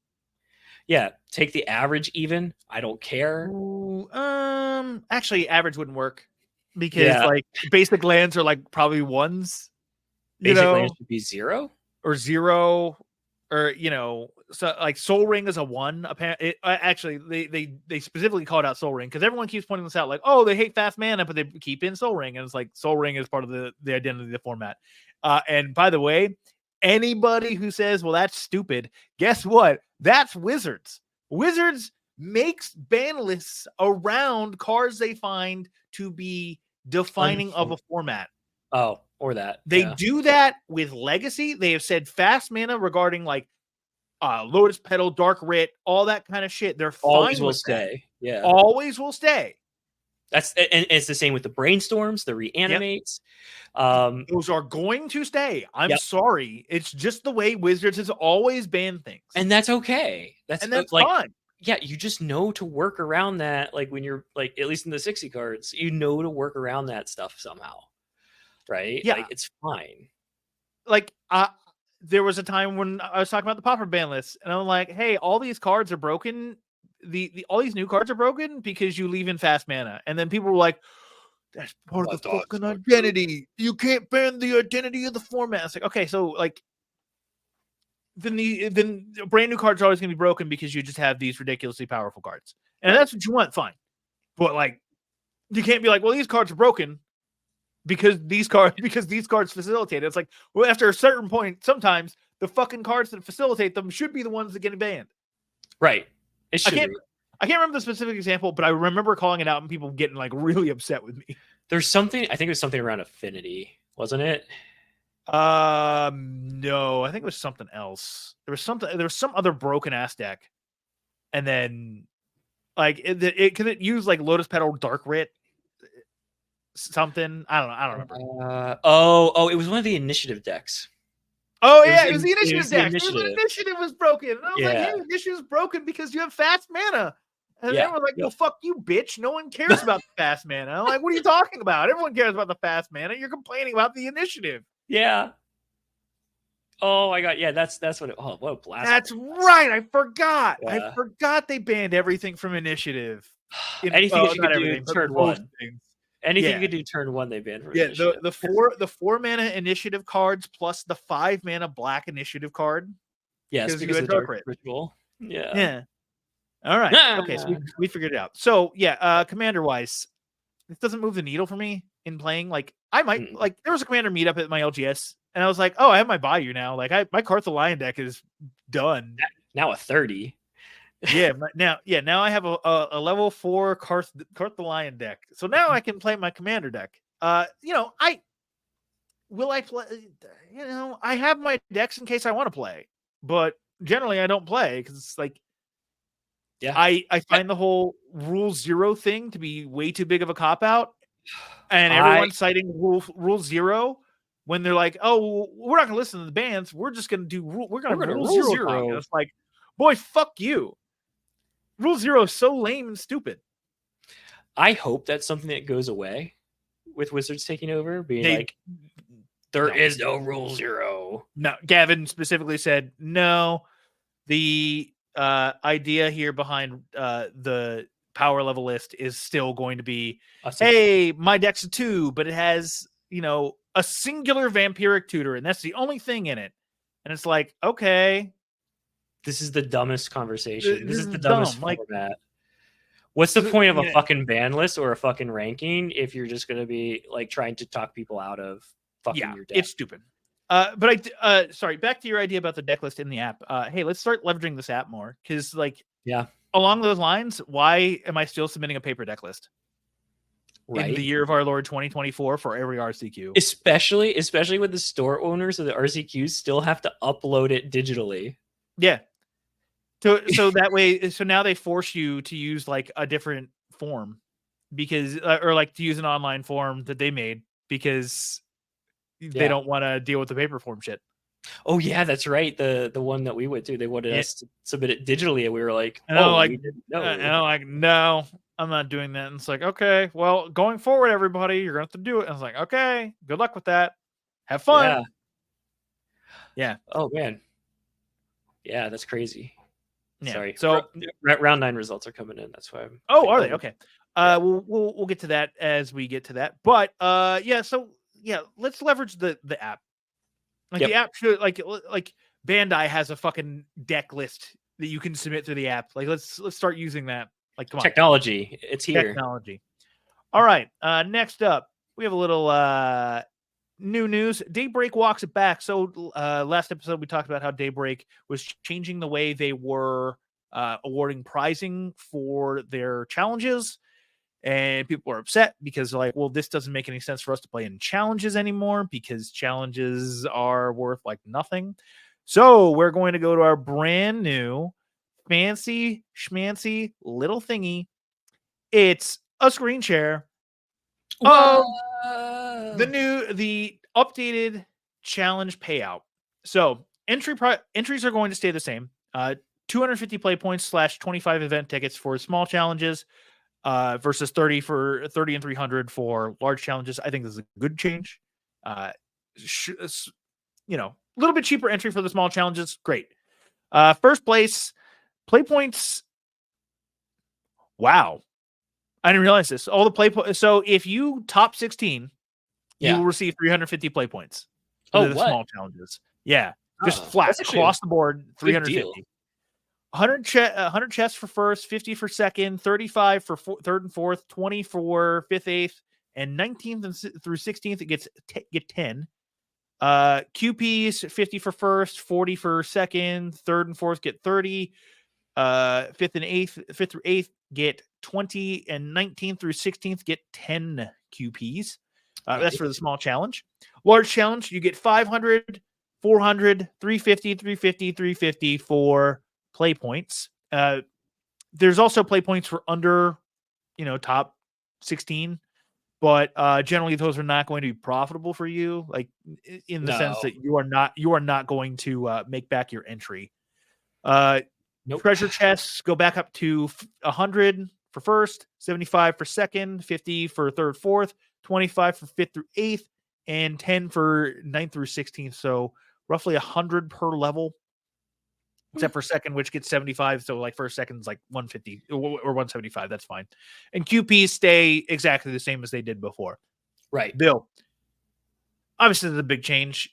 yeah, take the average even. I don't care. Ooh, actually, average wouldn't work because Yeah, like basic lands are like probably ones, you basic land know, should be 0. or 0, or so like Soul Ring is a 1. Apparently, actually, they specifically called out Soul Ring because everyone keeps pointing this out, like, oh, they hate fast mana, but they keep in Soul Ring, and it's like Soul Ring is part of the identity of the format. And by the way, anybody who says, well, that's stupid, guess what? That's Wizards. Wizards makes ban lists around cards they find to be defining of a format. Oh, or that. They Yeah. do that with Legacy. They have said fast mana regarding like Lotus Petal, Dark Writ, all that kind of shit. They're Always fine will with that. stay. Yeah. Always will stay. And it's the same with the brainstorms, the Yep. reanimates. Those are going to stay. I'm Yep. sorry. It's just the way Wizards has always banned things. And that's okay. That's like fine. yeah, you just know to work around that. Like when you're like, at least in the 60 cards, you know to work around that stuff somehow. Right? Yeah. Like it's fine. Like there was a time when I was talking about the Pauper ban list, and I'm like, hey, all these cards are broken. All these new cards are broken because you leave in fast mana. And then people were like, that's part of the fucking identity. You can't ban the identity of the format. It's like, okay, so like then brand new cards are always going to be broken because you just have these ridiculously powerful cards, and that's what you want. Fine, but like you can't be like, well, these cards are broken because these cards facilitate it. It's like, well, after a certain point, sometimes the fucking cards that facilitate them should be the ones that get banned. Right. It should be. I can't remember the specific example, but I remember calling it out and people getting like really upset with me. There's something, I think it was something around affinity, wasn't it? No, I think it was something else. There was some other broken ass deck, and then like it could it use like Lotus Petal, Dark Writ, something. I don't remember. It was one of the initiative decks. Oh yeah, it was the initiative deck. The initiative was broken. And I was like, hey, initiative's broken because you have fast mana. And everyone's like, well, fuck you, bitch. No one cares about the fast mana. I'm like, what are you talking about? Everyone cares about the fast mana. You're complaining about the initiative. Yeah. Oh my god, yeah, that's what it. Oh, what a blast! That's right. I forgot. Yeah. I forgot they banned everything from initiative. Anything you could do turn 1. Anything you could do turn 1, they banned from initiative. the 4 mana initiative cards plus the 5 mana black initiative card. Yes, because of the dark ritual. Yeah. Yeah. All right. Okay, so we figured it out. So yeah, commander wise, this doesn't move the needle for me in playing. Like I might like there was a commander meetup at my LGS. And I was like, oh, I have my Bayou now. Like my Kartha Lion deck is done. Now a 30. Now I have a level 4 Kartha Lion deck. So now I can play my commander deck. I play, I have my decks in case I want to play. But generally I don't play because it's like I find the whole rule 0 thing to be way too big of a cop out. And everyone's citing rule 0. When they're like, oh, we're not going to listen to the bans. We're just going to do we're going to rule 0. It's like, boy, fuck you. Rule 0 is so lame and stupid. I hope that's something that goes away with Wizards taking over, being there is no rule 0. No, Gavin specifically said, no, the idea here behind the power level list is still going to be, hey, my deck's a 2, but it has, a singular vampiric tutor, and that's the only thing in it. And it's like, okay, this is the dumbest conversation. This is the dumbest format. What's the point of a fucking ban list or a fucking ranking if you're just going to be like trying to talk people out of fucking your deck? It's stupid. But sorry, back to your idea about the deck list in the app. Hey, let's start leveraging this app more because, along those lines, why am I still submitting a paper deck list? Right. In the year of our Lord 2024 for every RCQ. Especially with the store owners of the RCQs still have to upload it digitally. Yeah. So that way, so now they force you to use like a different form because, or like to use an online form that they made because they don't want to deal with the paper form shit. Oh yeah, that's right. The one that we went to, they wanted us to submit it digitally, and we were like, we didn't know. And I'm like, no, I'm not doing that. And it's like, okay, well, going forward, everybody, you're gonna have to do it. And I was like, okay, good luck with that. Have fun. Yeah. Oh man. Yeah, that's crazy. Yeah. Sorry. So round 9 results are coming in. That's why I'm. are they? Okay. We'll get to that as we get to that. But yeah. So yeah, let's leverage the app. Like the app should like Bandai has a fucking deck list that you can submit through the app. Like let's start using that. Like come on. Technology. It's here. Technology. All right. Next up, we have a little new news. Daybreak walks it back. So last episode we talked about how Daybreak was changing the way they were awarding prizing for their challenges. And people are upset because they're like, well, this doesn't make any sense for us to play in challenges anymore because challenges are worth like nothing. So we're going to go to our brand new fancy schmancy little thingy. It's a screen share of the updated challenge payout. So entries are going to stay the same. 250 play points / 25 event tickets for small challenges. Versus 30 and 300 for large challenges. I think this is a good change. A little bit cheaper entry for the small challenges. Great. First place, play points. Wow. I didn't realize this. All the play points. So if you top 16, you will receive 350 play points. For the small challenges. Yeah. Just flat across the board, 350. 100 chests for first, 50 for second, 35 for third and fourth, 20 for fifth, 8th, and 19th through 16th it get 10. QPs 50 for first, 40 for second, third and fourth get 30. 5th through 8th get 20, and 19th through 16th get 10 QPs. That's for the small challenge. Large challenge, you get 500, 400, 350, 350, 350 for play points. There's also play points for under, top 16, but generally those are not going to be profitable for you, like in the sense that you are not going to make back your entry. Treasure chests go back up to 100 for first, 75 for second, 50 for third, fourth, 25 for fifth through 8th, and 10 for 9th through 16th. So roughly 100 per level. Except for second, which gets 75. So like first, second's like 150 or 175. That's fine. And QPs stay exactly the same as they did before. Right. Bill. Obviously, this is a big change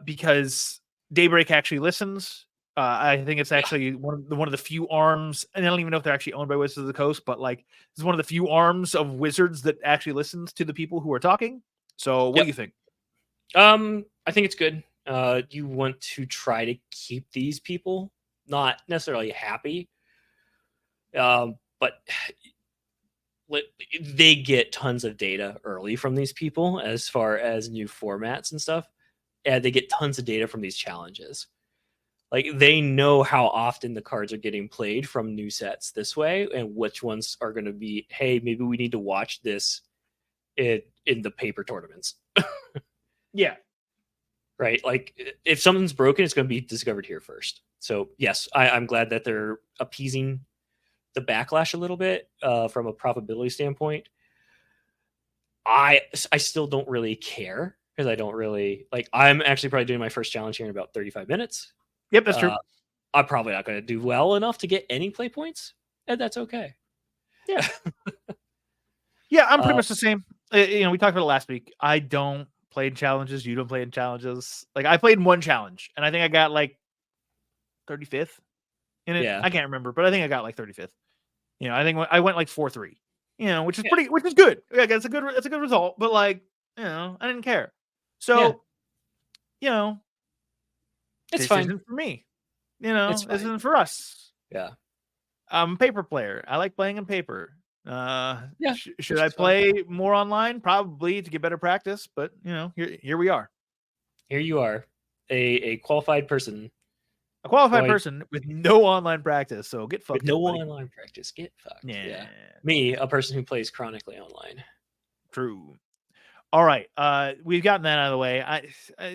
because Daybreak actually listens. I think it's actually one of the few arms, and I don't even know if they're actually owned by Wizards of the Coast, but like it's one of the few arms of Wizards that actually listens to the people who are talking. So what do you think? I think it's good. You want to try to keep these people not necessarily happy, but they get tons of data early from these people as far as new formats and stuff, and they get tons of data from these challenges. Like they know how often the cards are getting played from new sets this way, and which ones are going to be, hey, maybe we need to watch this in the paper tournaments. Yeah. Right. Like if something's broken, it's going to be discovered here first. So yes, I'm glad that they're appeasing the backlash a little bit from a probability standpoint. I still don't really care because I don't really like. I'm actually probably doing my first challenge here in about 35 minutes. Yep, that's true. I'm probably not going to do well enough to get any play points, and that's okay. Yeah. Yeah, I'm pretty much the same. We talked about it last week. I don't play in challenges. You don't play in challenges. Like I played in one challenge, and I think I got like 35th in it. Yeah. I can't remember, but I think I got like 35th. I think I went like 4-3. Which is which is good. Yeah, it's a good result. But like, I didn't care. So, it's this fine. isn't for me. This isn't for us. Yeah. I'm a paper player. I like playing in paper. Should I play more online? Probably to get better practice, but here we are. Here you are, a qualified person. A qualified person with no online practice, so get fucked. With no online practice, get fucked. Yeah. Me, a person who plays chronically online. True. All right, we've gotten that out of the way.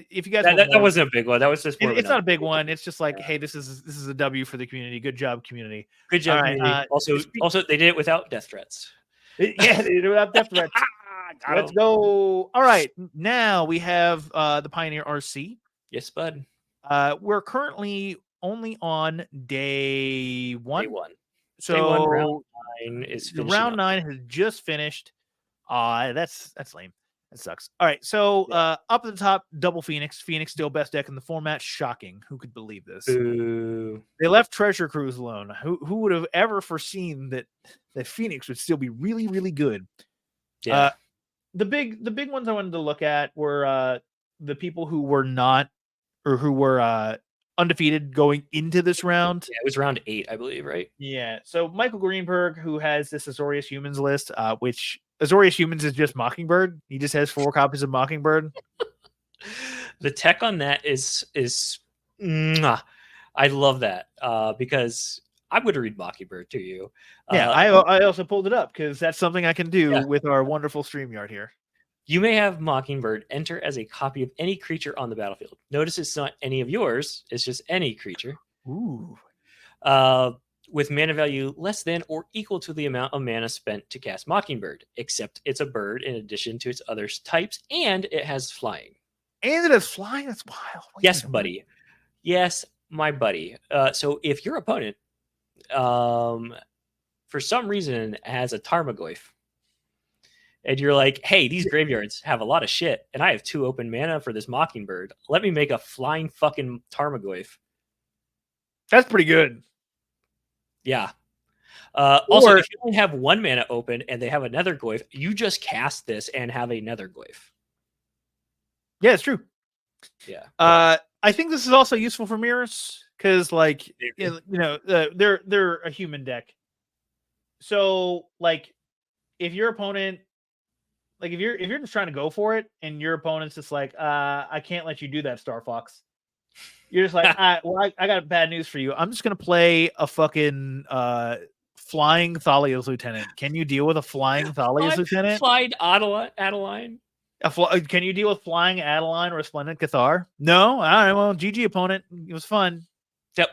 If you guys that wasn't a big one. That was just it's not a big one. It's just like, hey, this is a W for the community. Good job, community. Good job, community. Also, they did it without death threats. Yeah, they did it without death threats. Let's go. All right. Now we have the Pioneer RC. Yes, bud. We're currently only on day one. Day one. So Day one, round 9 is finishing round up. 9 has just finished. That's lame. That sucks. All right. So up at the top, double Phoenix. Phoenix still best deck in the format. Shocking. Who could believe this? Ooh. They left Treasure Cruise alone. Who would have ever foreseen that Phoenix would still be really, really good? Yeah. The big ones I wanted to look at were the people who were not or who were undefeated going into this round. Yeah, it was round 8, I believe, right? Yeah. So Michael Greenberg, who has this Azorius Humans list, which Azorius Humans is just Mockingbird. He just has 4 copies of Mockingbird. The tech on that is I love that because I would read Mockingbird to you. Yeah, I also pulled it up because that's something I can do with our wonderful StreamYard here. You may have Mockingbird enter as a copy of any creature on the battlefield. Notice it's not any of yours. It's just any creature. Ooh. With mana value less than or equal to the amount of mana spent to cast Mockingbird, except it's a bird in addition to its other types, and it has flying. And it has flying? That's wild. Yes, buddy. Yes, my buddy. So if your opponent, for some reason, has a Tarmogoyf, and you're like, hey, these graveyards have a lot of shit, and I have 2 open mana for this Mockingbird. Let me make a flying fucking Tarmogoyf. That's pretty good. Yeah. Also, if you only have 1 mana open and they have another Goyf, you just cast this and have another Goyf. Yeah, it's true. Yeah. I think this is also useful for mirrors because, like, they're a human deck. So, like, if your opponent, like, if you're just trying to go for it and your opponent's just like, I can't let you do that, Star Fox. You're just like, I got bad news for you. I'm just gonna play a fucking flying Thalia's Lieutenant. Can you deal with a flying Thalia's Lieutenant? Flying Adeline. Can you deal with flying Adeline or Resplendent Cathar? No. All right. Well, GG opponent. It was fun. Yep.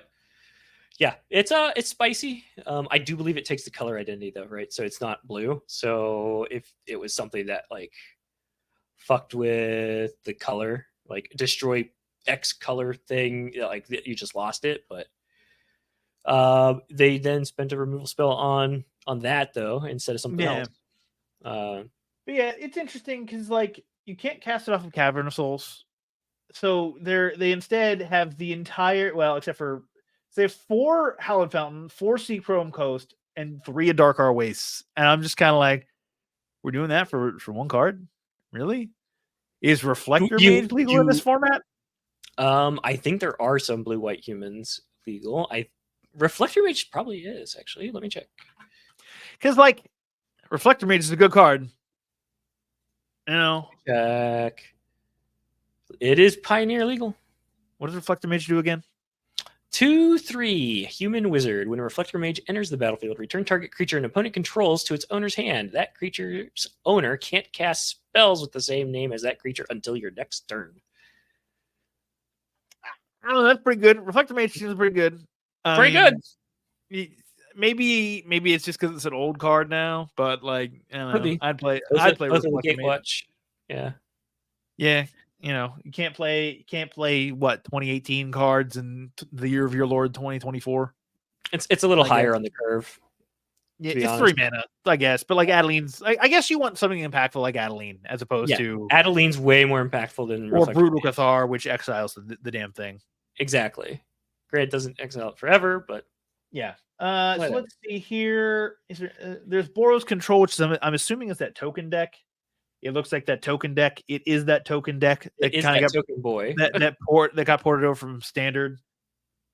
Yeah, it's spicy. I do believe it takes the color identity though, right? So it's not blue. So if it was something that like fucked with the color, like destroy X color thing, like you just lost it. But they then spent a removal spell on that though instead of something else. But yeah, it's interesting because like you can't cast it off of Cavern of Souls, so they instead have the entire except for they have 4 Hallowed Fountain, 4 Sea Chrome Coast, and 3 of Dark Wastes, and I'm just kind of like, we're doing that for 1 card, really? Is Reflector Mage legal in this format? I think there are some blue-white humans legal. Reflector Mage probably is actually. Let me check. Because like Reflector Mage is a good card. You know, check. It is Pioneer legal. What does Reflector Mage do again? 2/3 Human Wizard. When a Reflector Mage enters the battlefield, return target creature an opponent controls to its owner's hand. That creature's owner can't cast spells with the same name as that creature until your next turn. I don't know. That's pretty good. Reflector Mage seems pretty good. Good. Maybe it's just because it's an old card now, but like I don't know. I'd play Reflector Mage. Yeah. You know, you can't play what 2018 cards in the year of your Lord 2024. It's a little higher on the curve. Yeah, it's 3 mana, I guess. But like Adeline's, I guess you want something impactful like Adeline as opposed to Adeline's way more impactful than Brutal Cathar, which exiles the damn thing. Exactly. Grant doesn't exile it forever, but yeah. So let's see here. Is there? There's Boros Control, which I'm assuming is that token deck. It looks like that token deck. It is that token deck. It is that token boy. that got ported over from standard.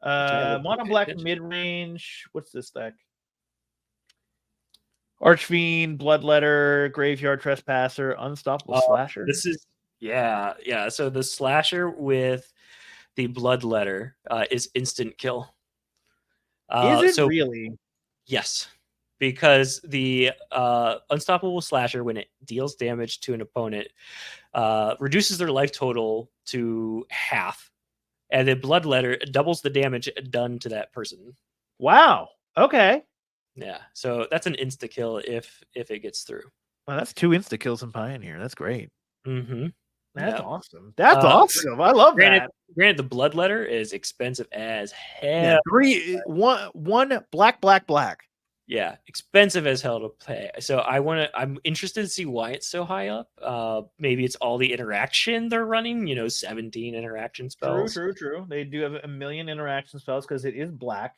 Mono black mid range. What's this deck? Archfiend, Bloodletter, Graveyard Trespasser, Unstoppable Slasher. This is yeah. So the Slasher with the Bloodletter is instant kill. Is it really? Yes, because the Unstoppable Slasher, when it deals damage to an opponent, reduces their life total to half, and the Bloodletter doubles the damage done to that person. Wow. Okay. Yeah, so that's an insta kill if it gets through. Well, that's 2 insta kills in Pioneer. That's great. Mm-hmm. That's Yeah. awesome. That's awesome. I love that. Granted, the bloodletter is expensive as hell. Yeah, 1 black. Yeah, expensive as hell to play. So I'm interested to see why it's so high up. Maybe it's all the interaction they're running, 17 interaction spells. True. They do have a million interaction spells because it is black.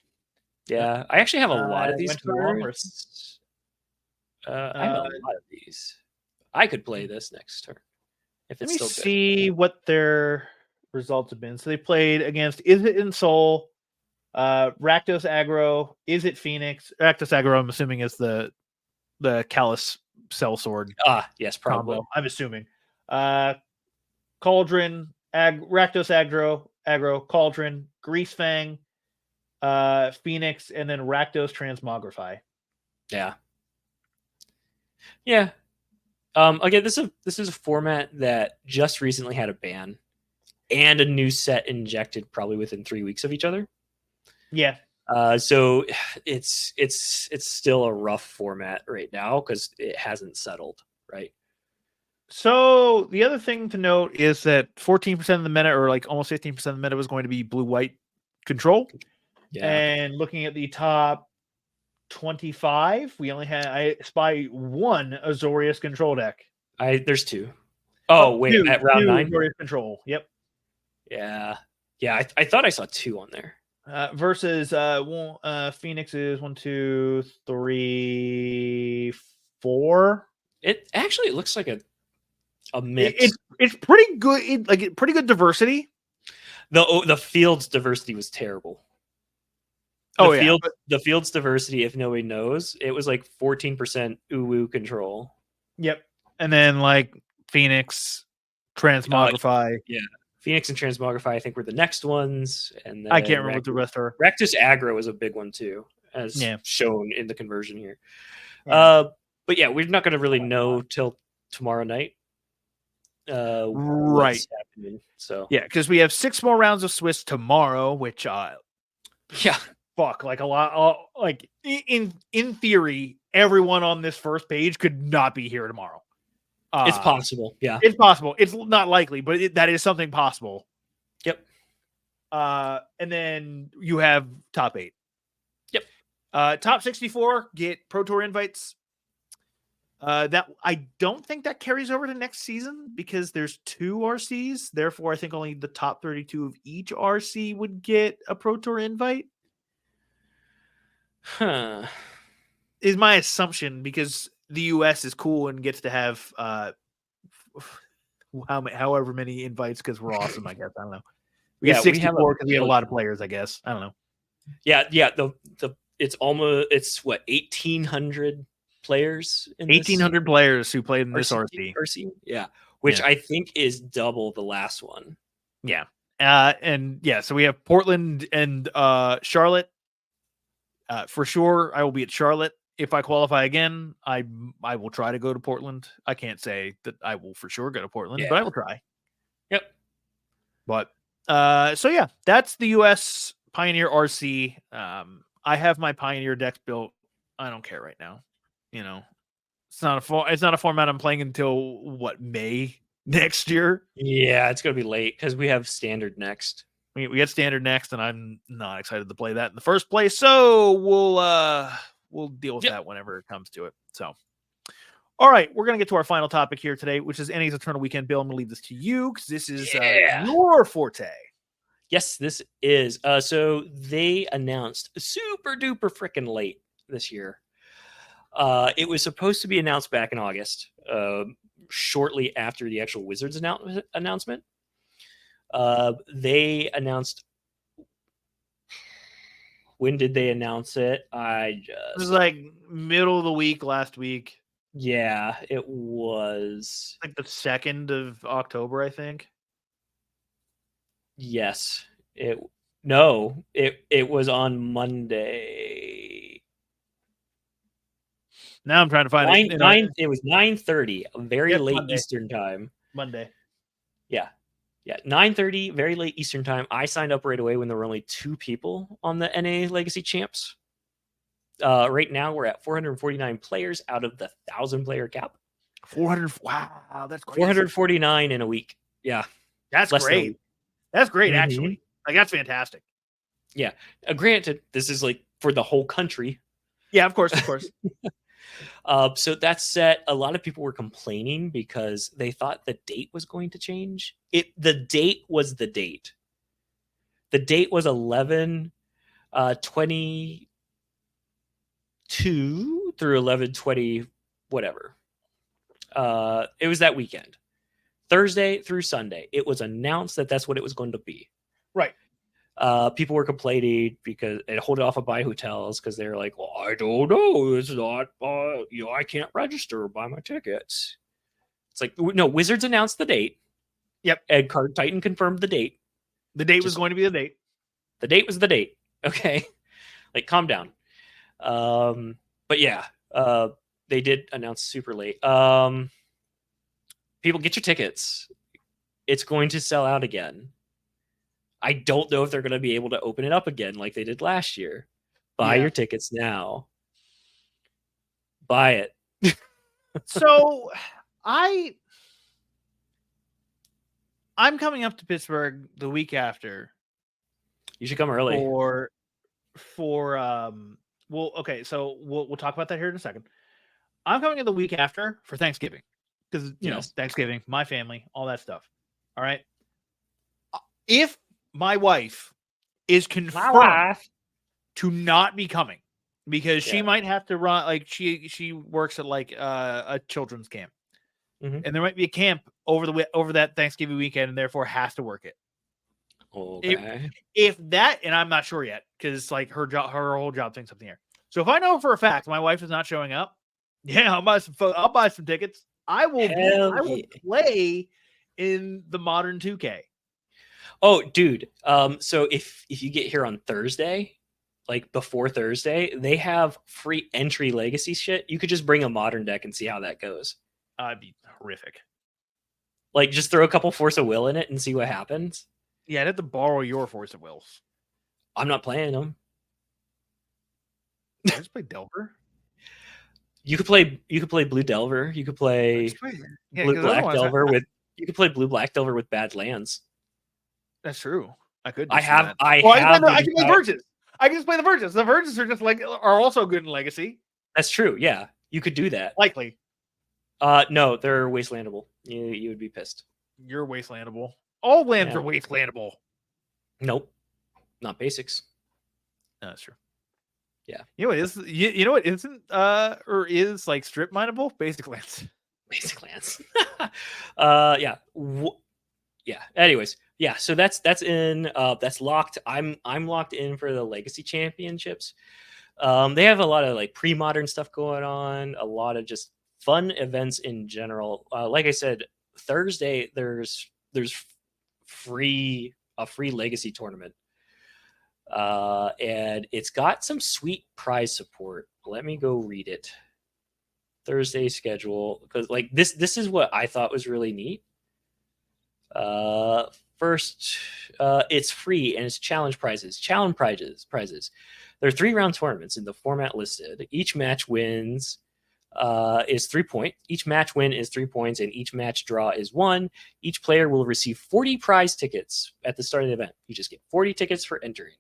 Yeah, I actually have a lot of these cards. I have a lot of these. I could play this next turn if it's Let me still good. see what their results have been. So they played against Is It in Soul, Rakdos Aggro, Is It Phoenix? Rakdos Aggro, I'm assuming, is the Callus Sellsword. Yes, probably. Combo, I'm assuming. Cauldron, Rakdos Aggro, Cauldron, Greasefang, Phoenix, and then Rakdos Transmogrify. Yeah. Yeah. Again, this is a format that just recently had a ban and a new set injected probably within 3 weeks of each other. Yeah. So it's still a rough format right now because it hasn't settled, right? So the other thing to note is that 14% of the meta, or like almost 15% of the meta, was going to be blue-white control. Yeah. And looking at the top 25, I spy 1 Azorius control deck. There's 2. Oh, wait, at round 9? Azorius control. Yep. Yeah. Yeah, I thought I saw 2 on there. Versus Phoenix is 1, 2, 3, 4. It actually looks like a mix. It's pretty good. Pretty good diversity. The field's diversity was terrible. The field's diversity, if nobody knows, it was like 14% uwu control. Yep. And then like Phoenix, Transmogrify. Yeah. Phoenix and Transmogrify, I think, were the next ones. And then I can't remember what the rest are. Rakdos Aggro was a big one too, as shown in the conversion here. Yeah. But yeah, we're not going to really know till tomorrow night. Right. So yeah, because we have 6 more rounds of Swiss tomorrow, which fuck, like a lot. Like in theory, everyone on this first page could not be here tomorrow. It's possible. Yeah, it's possible. It's not likely, but that is something possible. Yep. And then you have top 8. Yep. Top 64 get Pro Tour invites. That I don't think that carries over to next season because there's 2 RCs. Therefore, I think only the top 32 of each RC would get a Pro Tour invite. Huh. Is my assumption, because the US is cool and gets to have however many invites because we're awesome, I guess. I don't know. We have 64 because we have a lot of players, I guess. I don't know. Yeah. It's what, 1,800 players in 1,800 players who played in this RC. Yeah, which I think is double the last one. Yeah. So we have Portland and Charlotte. For sure, I will be at Charlotte. If I qualify again, I will try to go to Portland. I can't say that I will for sure go to Portland, but I will try. Yep. But so yeah, that's the US Pioneer RC. I have my Pioneer decks built. I don't care right now. It's not a format I'm playing until May next year. Yeah, it's gonna be late because we have Standard next. We get Standard next, and I'm not excited to play that in the first place. So we'll deal with that whenever it comes to it. So, all right, we're gonna get to our final topic here today, which is NA's Eternal Weekend. Bill, I'm gonna leave this to you because this is your forte. Yes, this is. So they announced super duper freaking late this year. It was supposed to be announced back in August, shortly after the actual Wizards announcement. They announced. When did they announce it? It was like middle of the week last week. Yeah, it was like the 2nd of October, I think. Yes. It was on Monday. Now I'm trying to find it. It was 9:30, very late Monday. Eastern time. Monday. Yeah. 9:30, very late Eastern time. I signed up right away when there were only 2 people on the NA Legacy Champs. Right now we're at 449 players out of the 1,000 player cap. 400. Wow, that's crazy. 449 in a week. Yeah, That's less than a great. week. That's great, Mhm. actually. Like, that's fantastic. Yeah. Granted, this is like for the whole country. Yeah, of course, of course. So that set, a lot of people were complaining because they thought the date was going to change. The date was the date. The date was 11/22 through 11/20, whatever. It was that weekend, Thursday through Sunday. It was announced that that's what it was going to be. Right. People were complaining because it hold off of buy hotels because they're like, well, I don't know, it's not, I can't register or buy my tickets. It's like, no, Wizards announced the date. Yep. And Card Titan confirmed the date. The date was going to be the date. The date was the date. Okay, like calm down. But yeah, they did announce super late. People, get your tickets. It's going to sell out again. I don't know if they're going to be able to open it up again like they did last year. Buy your tickets now. Buy it. So I'm coming up to Pittsburgh the week after. You should come early. Well, okay, so we'll talk about that here in a second. I'm coming in the week after for Thanksgiving because you know Thanksgiving, my family, all that stuff. All right. If my wife is confirmed to not be coming because she might have to run, like she works at like a children's camp, and there might be a camp over that Thanksgiving weekend, and therefore has to work it. Okay. If that, and I'm not sure yet because like her whole job thing's up in the air. So if I know for a fact my wife is not showing up, yeah, I'll buy some tickets. I will play in the modern 2K. Oh, dude. So if you get here on Thursday, like before Thursday, they have free entry legacy shit. You could just bring a modern deck and see how that goes. It'd be horrific. Like, just throw a couple Force of Will in it and see what happens. Yeah, I'd have to borrow your Force of Wills. I'm not playing them. Just play Delver. You could play Blue Delver. You could play Blue Black Delver with. You could play Blue Black Delver with bad lands. That's true. I could. I can play Verges. I can just play the Verges. The Verges are just like are also good in Legacy. That's true. Yeah, you could do that. Likely. No, they're wastelandable. You would be pissed. You're wastelandable. All lands are wastelandable. Nope, not basics. No, that's true. Yeah. You know what is? You know what isn't? Or is like strip mineable? Basic lands. Basic lands. Yeah. Yeah. Anyways, yeah. So that's in. That's locked. I'm locked in for the Legacy Championships. They have a lot of like pre-modern stuff going on. A lot of just fun events in general. Like I said, Thursday there's a free Legacy tournament. And it's got some sweet prize support. Let me go read it. Thursday schedule, because like this is what I thought was really neat. First, it's free and it's challenge prizes. There are 3-round tournaments in the format listed. Each match wins is 3 points. Each match win is 3 points, and each match draw is 1. Each player will receive 40 prize tickets at the start of the event. You just get 40 tickets for entering.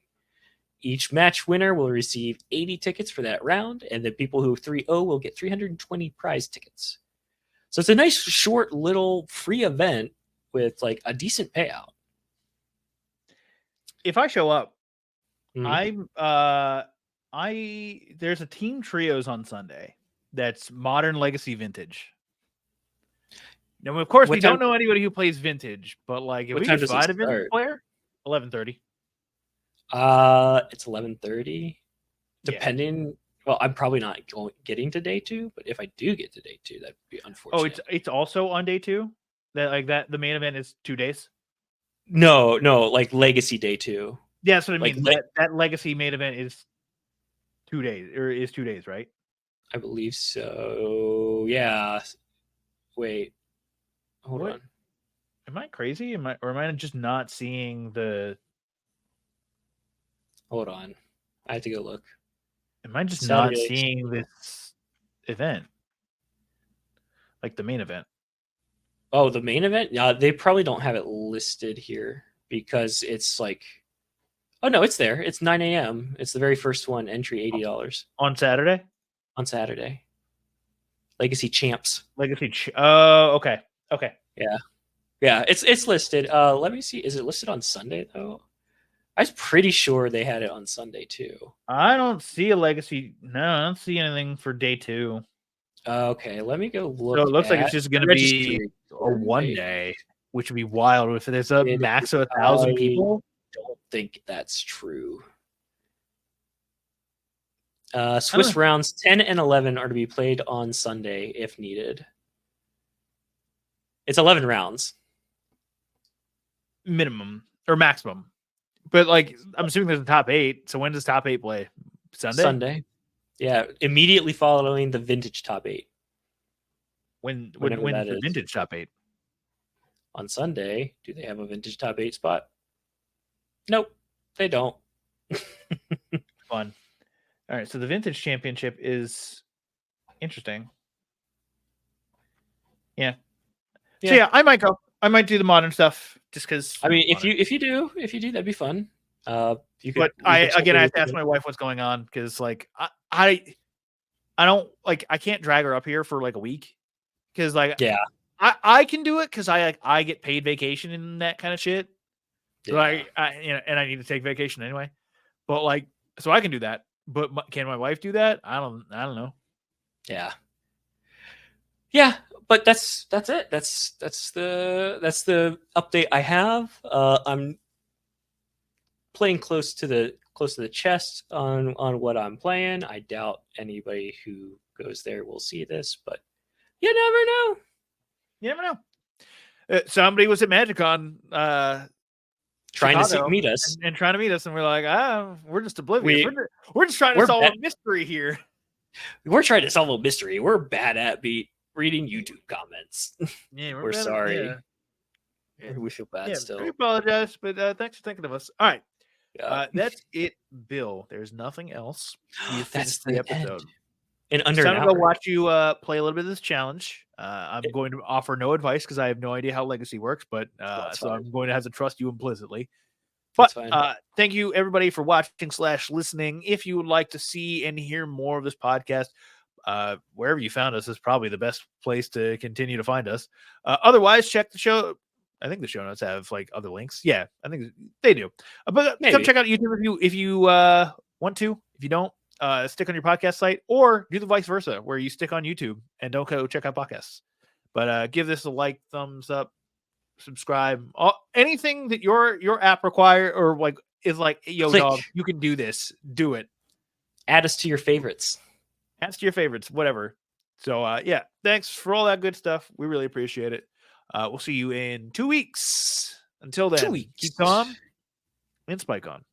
Each match winner will receive 80 tickets for that round, and the people who 3-0 will get 320 prize tickets. So it's a nice, short, little free event with like a decent payout. If I show up, there's a team trios on Sunday that's modern Legacy Vintage. Now, of course, we don't know anybody who plays Vintage, but like if we can find a Vintage player, 11:30. It's 11:30. Depending, yeah. Well, I'm probably not getting to day 2, but if I do get to day 2, that'd be unfortunate. Oh, it's also on day 2. That the main event is 2 days. No, like Legacy day 2. Yeah, that's what I mean. That Legacy main event is 2 days, or is 2 days, right? I believe so. Yeah. Wait. Hold on. Am I crazy? Am I just not seeing the? Hold on. I have to go look. Am I just not seeing this event? like the main event. Oh, the main event? Yeah, they probably don't have it listed here because it's like, oh no, it's there. It's 9 a.m. It's the very first one. Entry $80 On Saturday. on Saturday. Legacy Champs. Legacy. Oh, okay. Okay. Yeah, yeah. It's listed. Let me see. Is it listed on Sunday though? I was pretty sure they had it on Sunday too. I don't see a Legacy. No, I don't see anything for day 2. Okay, let me go look. So it looks like it's at just going to be registry. a one day, which would be wild if there's a It- max of 1,000 I people. don't think that's true. Swiss rounds 10 and 11 are to be played on Sunday if needed. It's 11 rounds. Minimum or maximum. But like, I'm assuming there's a top 8. So when does top 8 play? Sunday. Yeah, immediately following the vintage top 8. When's Whenever that the is. vintage top 8? On Sunday, do they have a vintage top 8 spot? Nope, they don't. Fun. All right, so the vintage championship is interesting. Yeah. So yeah, I might go. I might do the modern stuff just because. I mean, if you do, that'd be fun. You could. But I have to ask my wife what's going on because like I don't like I can't drag her up here for like a week because like yeah, I can do it because I get paid vacation and that kind of shit. So I and I need to take vacation anyway. But like so I can do that. But can my wife do that? I don't know. Yeah. Yeah, but that's it. That's the update I have. I'm playing close to the chest on what I'm playing. I doubt anybody who goes there will see this, but you never know. You never know. Somebody was at MagicCon trying Chicago, to meet us and trying to meet us, and we're like, we're just oblivious. We're just trying to solve a mystery here. We're trying to solve a mystery. We're bad at reading YouTube comments. Yeah, we're sorry. Yeah. We feel bad still. We apologize, but thanks for thinking of us. All right. That's it, Bill. There's nothing else. You finished the episode. In under an hour. I'm going to watch you play a little bit of this challenge. I'm going to offer no advice because I have no idea how Legacy works, but so I'm going to have to trust you implicitly. But thank you, everybody, for watching / listening. If you would like to see and hear more of this podcast, wherever you found us is probably the best place to continue to find us. Otherwise, check the show. I think the show notes have like other links. Yeah, I think they do. But come check out YouTube if you want to. If you don't, stick on your podcast site, or do the vice versa, where you stick on YouTube and don't go check out podcasts. But give this a like, thumbs up, subscribe, anything that your app require or like is like, yo, click. Dog, you can do this. Do it. Add us to your favorites. Add us to your favorites, whatever. So yeah, thanks for all that good stuff. We really appreciate it. We'll see you in 2 weeks. Until then, keep calm and spike on.